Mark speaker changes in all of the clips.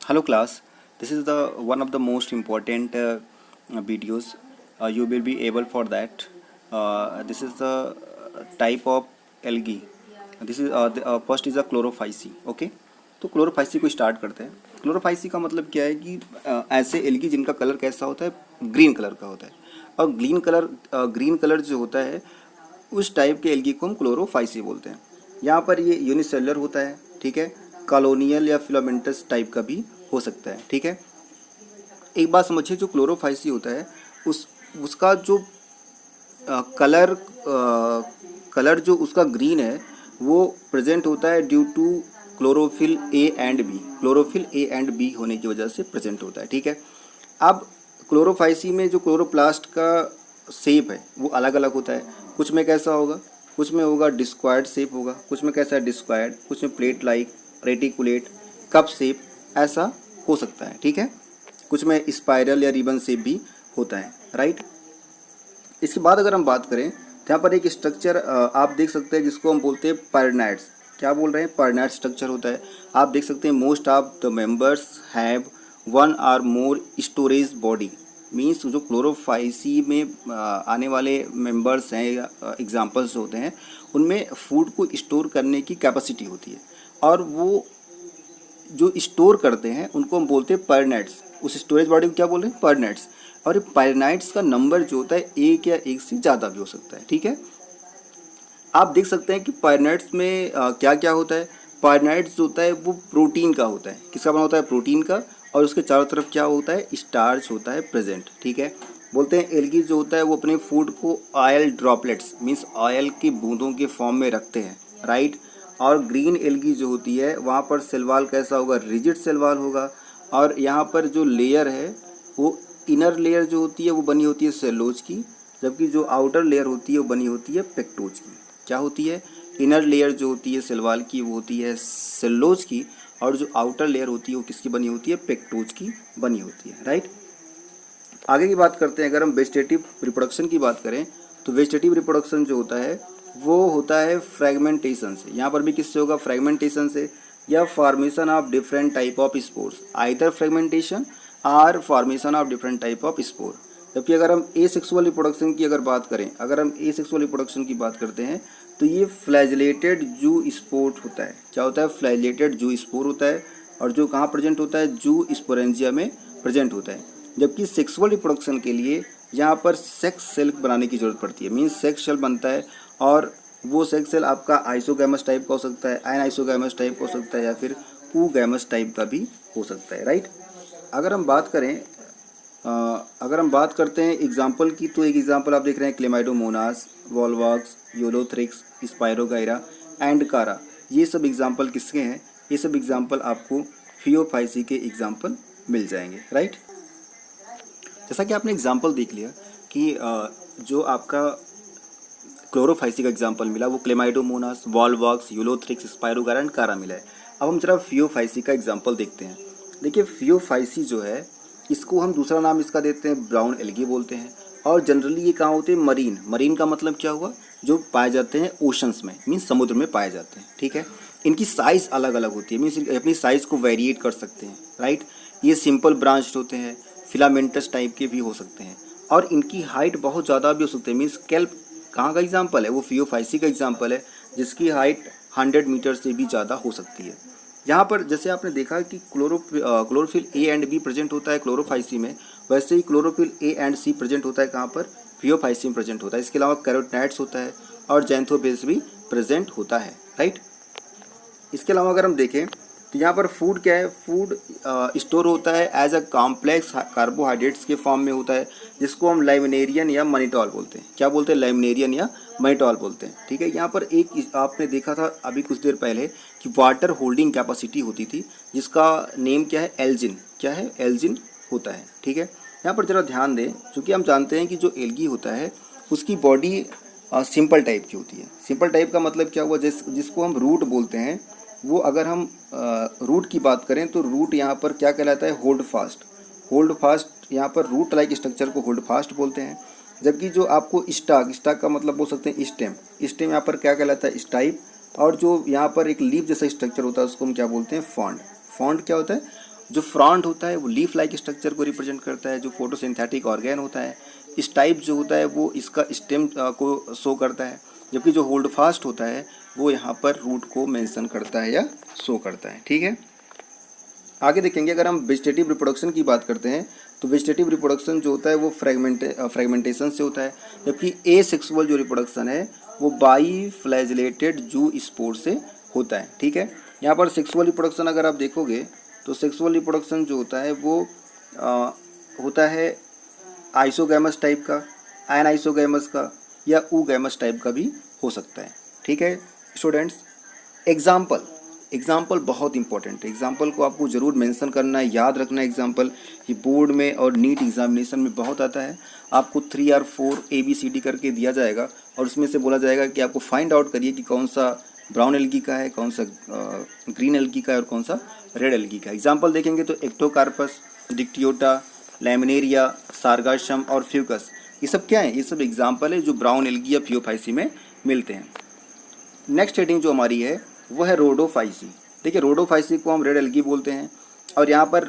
Speaker 1: Hello class, this is the one of the most important videos. You will be able for that. This is the type of algae. This is first is a Chlorophyceae. Okay, तो Chlorophyceae को start करते हैं. Chlorophyceae का मतलब क्या है कि ऐसे एल्गी जिनका कलर कैसा होता है, ग्रीन कलर का होता है. और ग्रीन कलर जो होता है उस टाइप के एल्गी को हम क्लोरोफाइसी बोलते हैं. यहाँ पर ये यूनिसेलुलर होता है, ठीक है. कॉलोनियल या फिलामेंटस टाइप का भी हो सकता है, ठीक है. एक बात समझिए, जो क्लोरोफाइसी होता है उसका जो कलर कलर जो उसका ग्रीन है वो प्रेजेंट होता है due to chlorophyll A and B. Chlorophyll A and B होने की वजह से प्रेजेंट होता है, ठीक है. अब क्लोरोफाइसी में जो क्लोरोप्लास्ट का शेप है वो अलग अलग होता है. कुछ में कैसा होगा, कुछ में होगा डिस्क्वायर्ड शेप होगा, कुछ में कैसा है डिस्क्वायर्ड, कुछ में plate like, reticulate, cup shape, ऐसा हो सकता है, ठीक है. कुछ में स्पाइरल या रिबन शेप भी होता है, राइट. इसके बाद अगर हम बात करें तो यहाँ पर एक स्ट्रक्चर आप देख सकते हैं जिसको हम बोलते हैं परनाइट्स. क्या बोल रहे हैं, परनाइट स्ट्रक्चर होता है. आप देख सकते हैं most of the members have one or more storage body. Means जो क्लोरोफाइसी में आने वाले मेंबर्स हैं, एग्जाम्पल्स होते हैं, उनमें फूड को स्टोर करने की कैपेसिटी होती है. और वो जो स्टोर करते हैं उनको हम बोलते हैं परनाइट्स. उस स्टोरेज बॉडी को क्या बोल रहे हैं, परनाइट्स. और ये परनाइट्स का नंबर जो होता है एक या एक से ज़्यादा भी हो सकता है, ठीक है. आप देख सकते हैं कि परनाइट्स में क्या क्या होता है. परनाइट्स जो होता है वो प्रोटीन का होता है. किसका बना होता है, प्रोटीन का. और उसके चारों तरफ क्या होता है, स्टार्च होता है प्रेजेंट, ठीक है. बोलते हैं एल्गी जो होता है वो अपने फूड को ऑयल ड्रॉपलेट्स मीन्स ऑयल की बूंदों के फॉर्म में रखते हैं, राइट. और ग्रीन एल्गी जो होती है वहाँ पर सेलवाल कैसा होगा, रिजिड सेलवाल होगा. और यहाँ पर जो लेयर है वो इनर लेयर जो होती है वो बनी होती है सेलोज की, जबकि जो आउटर लेयर होती है वो बनी होती है पेक्टोज की. क्या होती है, इनर लेयर जो होती है सेलवाल की वो होती है सेलोज की, और जो आउटर लेयर होती है वो किसकी बनी होती है, पेक्टोज की बनी होती है, राइट. आगे की बात करते हैं. अगर हम वेजिटेटिव रिप्रोडक्शन की बात करें तो वेजिटेटिव रिप्रोडक्शन जो होता है वो होता है फ्रेगमेंटेशन से. यहाँ पर भी किससे होगा, फ्रेगमेंटेशन से, या formation of different type of spores. Either fragmentation or formation of different type of spore. जबकि अगर हम एसेक्सुअल रिप्रोडक्शन की अगर बात करें, अगर हम एसेक्सुअल रिप्रोडक्शन की बात करते हैं तो ये फ्लैजिलेटेड जू स्पोर होता है. क्या होता है, फ्लैजिलेटेड जू स्पोर होता है. और जो कहाँ प्रेजेंट होता है, जू स्पोरेंजिया में प्रेजेंट होता है. जबकि सेक्सुअल रिप्रोडक्शन के लिए यहाँ पर सेक्स सेल बनाने की जरूरत पड़ती है. मीन्स सेक्स सेल बनता है, और वो सेक्स सेल आपका आइसोगैमस टाइप का हो सकता है, एन आइसोगैमस टाइप का हो सकता है, या फिर ऊगैमस टाइप का भी हो सकता है, राइट. अगर हम बात करें अगर हम बात करते हैं एग्जाम्पल की, तो एक एग्जाम्पल आप देख रहे हैं क्लेमाइडोमोनास, वॉलवॉक्स, यूलोथ्रिक्स, स्पायरोगाइरा एंड कारा. ये सब एग्जाम्पल किसके हैं, ये सब एग्जाम्पल आपको फियोफाइसी के एग्जाम्पल मिल जाएंगे, राइट. जैसा कि आपने एग्जाम्पल देख लिया कि जो आपका क्लोरोफाइसी का एग्जाम्पल मिला वो क्लेमाइडोमोनास, वॉलवॉक्स, यूलोथ्रिक्स, स्पायरोगाइरा एंड कारा मिला है. अब हम जरा फियोफाइसी का एग्जाम्पल देखते हैं. देखिए फियोफाइसी जो है इसको हम दूसरा नाम इसका देते हैं ब्राउन एल्गी बोलते हैं. और जनरली ये कहाँ होते हैं, मरीन. मरीन का मतलब क्या हुआ, जो पाए जाते हैं ओशंस में, मीन्स समुद्र में पाए जाते हैं, ठीक है. इनकी साइज़ अलग अलग होती है, मीन्स अपनी साइज़ को वेरिएट कर सकते हैं, राइट. ये सिंपल ब्रांच्ड होते हैं, फिलामेंटस टाइप के भी हो सकते हैं, और इनकी हाइट बहुत ज़्यादा भी हो सकती है. मीन्स केल्प कहाँ का एग्जाम्पल है, वो फियोफाइसी का एग्जाम्पल है, जिसकी हाइट 100 मीटर से भी ज़्यादा हो सकती है. यहाँ पर जैसे आपने देखा कि chlorophyll A and B present होता है क्लोरोफाइसी में, वैसे ही chlorophyll A and C present होता है कहाँ पर, फियोफाइसी में प्रेजेंट होता है. इसके अलावा कैरोटिनॉइड्स होता है और जैंथोबेस भी प्रेजेंट होता है, राइट. इसके अलावा अगर हम देखें तो यहाँ पर फूड क्या है, फूड स्टोर होता है एज अ कॉम्प्लेक्स कार्बोहाइड्रेट्स के फॉर्म में होता है, जिसको हम लैमिनेरियन या मनिटॉल बोलते हैं. क्या बोलते हैं, लैमिनेरियन या मनिटॉल बोलते हैं, ठीक है. यहाँ पर एक आपने देखा था अभी कुछ देर पहले कि वाटर होल्डिंग कैपेसिटी होती थी, जिसका नेम क्या है, एल्जिन. क्या है, एल्जिन होता है, ठीक है. यहाँ पर ज़रा ध्यान दें, क्योंकि हम जानते हैं कि जो एल्गी होता है उसकी बॉडी सिंपल टाइप की होती है. सिंपल टाइप का मतलब क्या हुआ, जिसको हम रूट बोलते हैं, वो अगर हम रूट की बात करें तो रूट यहाँ पर क्या कहलाता है, होल्ड फास्ट. होल्ड फास्ट यहाँ पर रूट लाइक स्ट्रक्चर को होल्ड फास्ट बोलते हैं. जबकि जो आपको स्टाक का मतलब बोल सकते हैं स्टेम. स्टेम यहाँ पर क्या कहलाता है, स्टाइप. और जो यहाँ पर एक लीफ जैसा स्ट्रक्चर होता है उसको हम क्या बोलते हैं, फॉन्ड. फॉन्ड क्या होता है, जो फ्रंट होता है वो लीफ लाइक स्ट्रक्चर को रिप्रेजेंट करता है, जो फोटोसिंथेटिक ऑर्गेन होता है इस टाइप जो होता है वो इसका स्टेम को शो करता है, जबकि जो होल्ड फास्ट होता है वो यहाँ पर रूट को मेंशन करता है या शो करता है। ठीक है, आगे देखेंगे अगर हम वेजिटेटिव रिप्रोडक्शन की बात करते हैं तो वेजिटेटिव रिप्रोडक्शन जो होता है वो फ्रेगमेंटेशन से होता है, जबकि एसेक्सुअल जो रिप्रोडक्शन है वो बाई फ्लैजिलेटेड जू स्पोर से होता है। ठीक है, यहाँ पर सेक्सुअल रिप्रोडक्शन अगर आप देखोगे तो सेक्सुअल रिप्रोडक्शन जो होता है वो होता है आइसोगैमस टाइप का, एनाइसोगैमस का या ऊगैमस टाइप का भी हो सकता है। ठीक है स्टूडेंट्स, एग्जाम्पल बहुत इंपॉर्टेंट है, एग्जाम्पल को आपको ज़रूर मेंशन करना है, याद रखना है। एग्जाम्पल ये बोर्ड में और नीट एग्जामिनेशन में बहुत आता है। आपको 3 और 4 ABCD करके दिया जाएगा और उसमें से बोला जाएगा कि आपको फाइंड आउट करिए कि कौन सा ब्राउन एल्गी का है, कौन सा ग्रीन एल्गी का है और कौन सा रेड एल्गी का है। एग्जाम्पल देखेंगे तो एक्टोकार्पस, डिक्टियोटा, लैमिनेरिया, सार्गासम और फ्यूकस, ये सब क्या है? ये सब एग्जाम्पल है जो ब्राउन एल्गी या फियोफाइसी में मिलते हैं। नेक्स्ट हेडिंग जो हमारी है वो है रोडोफाइसी। देखिए रोडोफाइसी को हम रेड एल्गी बोलते हैं और यहाँ पर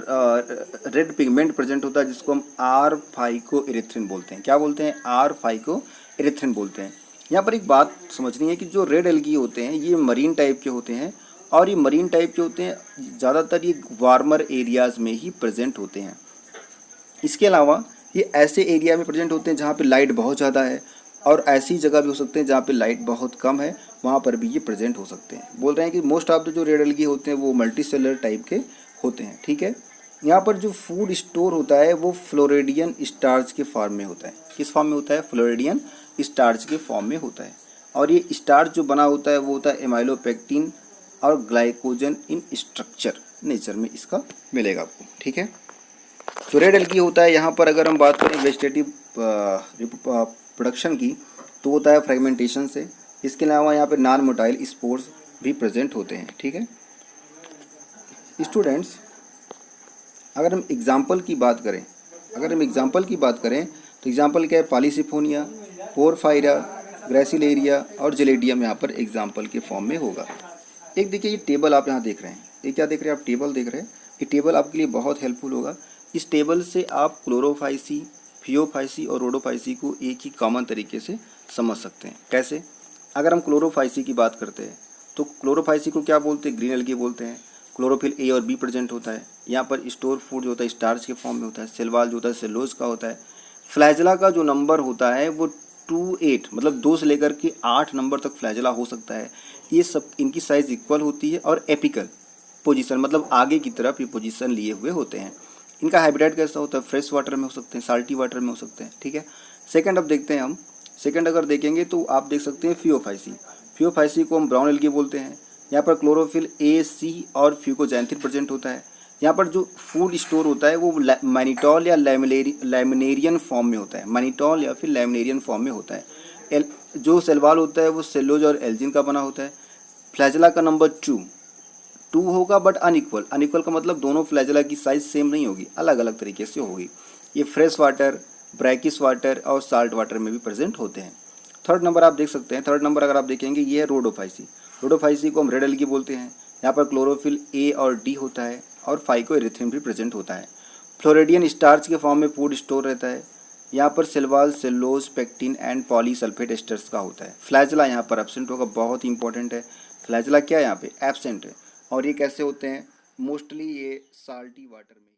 Speaker 1: रेड पिगमेंट प्रेजेंट होता है जिसको हम आर फाइको इरिथ्रिन बोलते हैं। क्या बोलते हैं? आर फाइको इरिथ्रिन बोलते हैं। यहाँ पर एक बात समझनी है कि जो रेड एल्गी होते हैं ये मरीन टाइप के होते हैं और ये मरीन टाइप के होते हैं, ज़्यादातर ये वार्मर एरियाज़ में ही प्रेजेंट होते हैं। इसके अलावा ये ऐसे एरिया में प्रेजेंट होते हैं जहाँ पे लाइट बहुत ज़्यादा है और ऐसी जगह भी हो सकते हैं जहाँ पे लाइट बहुत कम है, वहाँ पर भी ये प्रेजेंट हो सकते हैं। बोल रहे हैं कि मोस्ट ऑफ द जो रेड एल्गी होते हैं वो मल्टी सेलर टाइप के होते हैं। ठीक है, यहाँ पर जो फूड स्टोर होता है वो फ्लोरिडियन स्टार्च के फॉर्म में होता है। किस फॉर्म में होता है? फ्लोरिडियन स्टार्च के फॉर्म में होता है। और ये स्टार्च जो बना होता है वो होता है एमाइलोपेक्टिन और ग्लाइकोजन इन स्ट्रक्चर, नेचर में इसका मिलेगा आपको। ठीक है, तो रेड एल्गी होता है। यहाँ पर अगर हम बात करें वेजिटेटिव प्रोडक्शन की तो होता है फ्रेगमेंटेशन से। इसके अलावा यहाँ पर नॉन मोटाइल स्पोर्स भी प्रेजेंट होते हैं। ठीक है स्टूडेंट्स, अगर हम एग्जाम्पल की बात करें तो एग्जाम्पल क्या है? पॉलीसिफोनिया, पोरफायरा, ग्रेसिलेरिया और जेलेडियम यहाँ पर एग्जाम्पल के फॉर्म में होगा। एक देखिए ये टेबल आप यहाँ देख रहे हैं, ये क्या देख रहे हैं आप? टेबल देख रहे हैं। ये टेबल आपके लिए बहुत हेल्पफुल होगा। इस टेबल से आप क्लोरोफाइसी, फियोफाइसी और रोडोफाइसी को एक ही कॉमन तरीके से समझ सकते हैं। कैसे? अगर हम क्लोरोफाइसी की बात करते हैं तो क्लोरोफाइसी को क्या बोलते हैं? ग्रीन एल्गी बोलते हैं। क्लोरोफिल ए और बी प्रेजेंट होता है। यहाँ पर स्टोर फूड जो होता है स्टार्च के फॉर्म में होता है। सेल वॉल जो होता है सेलुलोज का होता है। फ्लैजेला का जो नंबर होता है वो 2-8 मतलब 2 से लेकर के 8 नंबर तक फ्लैजेला हो सकता है। ये सब इनकी साइज इक्वल होती है और एपिकल पोजीशन मतलब आगे की तरफ ये पोजीशन लिए हुए होते हैं। इनका हैबिटेट कैसा होता है? फ्रेश वाटर में हो सकते हैं, साल्टी वाटर में हो सकते हैं। ठीक है, सेकंड अब देखते हैं हम। सेकंड अगर देखेंगे तो आप देख सकते हैं फियोफाइसी को हम ब्राउन एल्गी बोलते हैं। यहाँ पर क्लोरोफिल ए, सी और फ्यूकोजैंथिन प्रेजेंट होता है। यहाँ पर जो फूड स्टोर होता है वो मैनिटॉल या लैमिनेरियन फॉर्म में होता है। मैनिटॉल या फिर लैमिनेरियन फॉर्म में होता है। जो सेलवाल होता है वो सेलुलोज और एल्जिन का बना होता है। फ्लैजेला का नंबर 2 होगा बट अनइक्वल का मतलब दोनों फ्लैजेला की साइज सेम नहीं होगी, अलग अलग तरीके से होगी। ये फ्रेश वाटर, ब्रैकिस वाटर और साल्ट वाटर में भी प्रेजेंट होते हैं। थर्ड नंबर आप देख सकते हैं। थर्ड नंबर अगर आप देखेंगे ये है रोडोफाइसी को हम रेड एल्गी बोलते हैं। यहाँ पर क्लोरोफिल ए और डी होता है और फाइको इरिथ्रिन भी प्रेजेंट होता है। फ्लोरिडियन स्टार्च के फॉर्म में फूड स्टोर रहता है। यहाँ पर cell wall, cellulose, pectin and polysulphate asters का होता है। फ्लैजेला यहाँ पर एब्सेंट होगा, बहुत इंपॉर्टेंट है। फ्लैजेला क्या है? यहाँ पे एब्सेंट है। और ये कैसे होते हैं? मोस्टली ये साल्टी वाटर में।